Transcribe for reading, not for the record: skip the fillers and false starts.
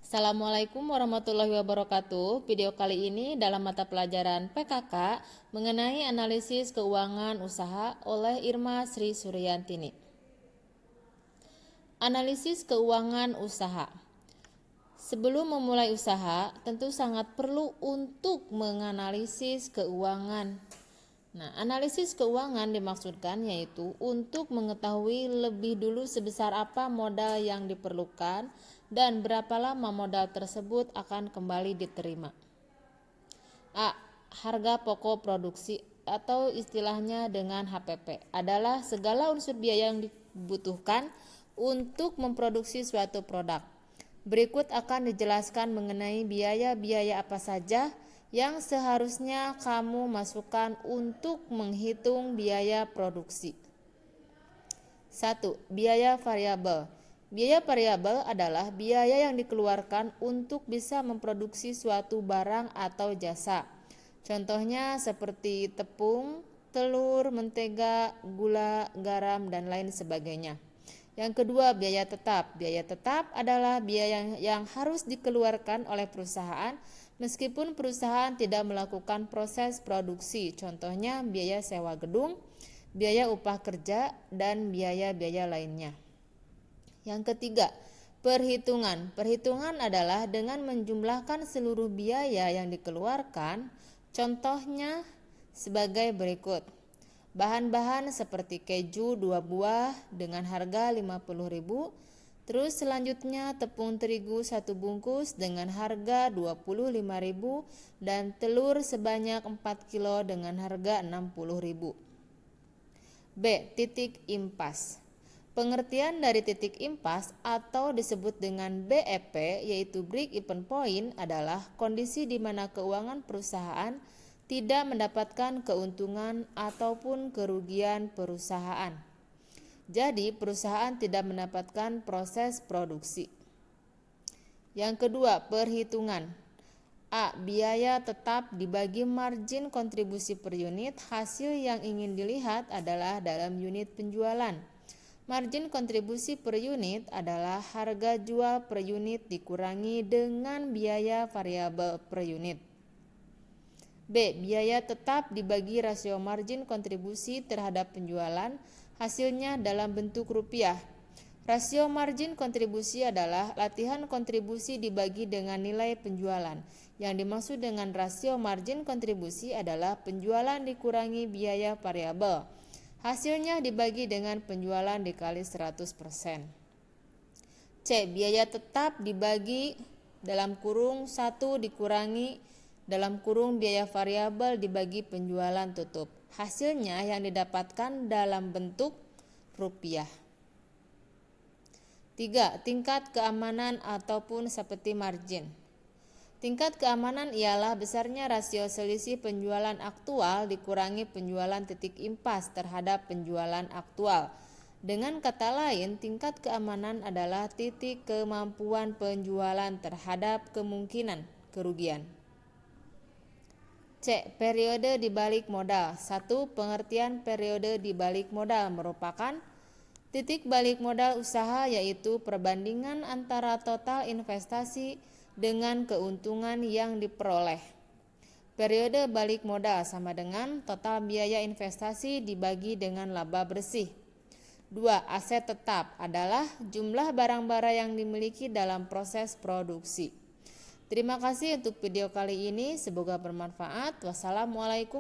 Assalamualaikum warahmatullahi wabarakatuh. Video kali ini dalam mata pelajaran PKK mengenai analisis keuangan usaha oleh Irma Sri Suryantini. Analisis keuangan usaha. Sebelum memulai usaha, tentu sangat perlu untuk menganalisis keuangan. Analisis keuangan dimaksudkan yaitu untuk mengetahui lebih dulu sebesar apa modal yang diperlukan dan berapa lama modal tersebut akan kembali diterima. A. Harga pokok produksi atau istilahnya dengan HPP adalah segala unsur biaya yang dibutuhkan untuk memproduksi suatu produk. Berikut akan dijelaskan mengenai biaya-biaya apa saja yang seharusnya kamu masukkan untuk menghitung biaya produksi. 1. Biaya variabel. Biaya variabel adalah biaya yang dikeluarkan untuk bisa memproduksi suatu barang atau jasa. Contohnya seperti tepung, telur, mentega, gula, garam, dan lain sebagainya. Yang kedua, biaya tetap. Biaya tetap adalah biaya yang harus dikeluarkan oleh perusahaan meskipun perusahaan tidak melakukan proses produksi. Contohnya biaya sewa gedung, biaya upah kerja, dan biaya-biaya lainnya. Yang ketiga, perhitungan. Perhitungan adalah dengan menjumlahkan seluruh biaya yang dikeluarkan. Contohnya sebagai berikut. Bahan-bahan seperti keju 2 buah dengan harga 50.000. Terus selanjutnya tepung terigu 1 bungkus dengan harga 25.000 dan telur sebanyak 4 kilo dengan harga 60.000. B. Titik impas. Pengertian dari titik impas atau disebut dengan BEP yaitu break even point adalah kondisi di mana keuangan perusahaan tidak mendapatkan keuntungan ataupun kerugian perusahaan. Jadi, perusahaan tidak mendapatkan proses produksi. Yang kedua, perhitungan. A. Biaya tetap dibagi margin kontribusi per unit. Hasil yang ingin dilihat adalah dalam unit penjualan. Margin kontribusi per unit adalah harga jual per unit dikurangi dengan biaya variabel per unit. B. Biaya tetap dibagi rasio margin kontribusi terhadap penjualan, hasilnya dalam bentuk rupiah. Rasio margin kontribusi adalah latihan kontribusi dibagi dengan nilai penjualan. Yang dimaksud dengan rasio margin kontribusi adalah penjualan dikurangi biaya variabel. Hasilnya dibagi dengan penjualan dikali 100%. C. Biaya tetap dibagi dalam kurung 1 dikurangi dalam kurung biaya variabel dibagi penjualan tutup. Hasilnya yang didapatkan dalam bentuk rupiah. 3. Tingkat keamanan ataupun seperti margin. Tingkat keamanan ialah besarnya rasio selisih penjualan aktual dikurangi penjualan titik impas terhadap penjualan aktual. Dengan kata lain, tingkat keamanan adalah titik kemampuan penjualan terhadap kemungkinan kerugian. C. Periode dibalik modal. 1. Pengertian periode dibalik modal merupakan titik balik modal usaha yaitu perbandingan antara total investasi dengan keuntungan yang diperoleh. Periode balik modal sama dengan total biaya investasi dibagi dengan laba bersih. 2. Aset tetap adalah jumlah barang-barang yang dimiliki dalam proses produksi. Terima kasih untuk video kali ini, semoga bermanfaat. Wassalamualaikum.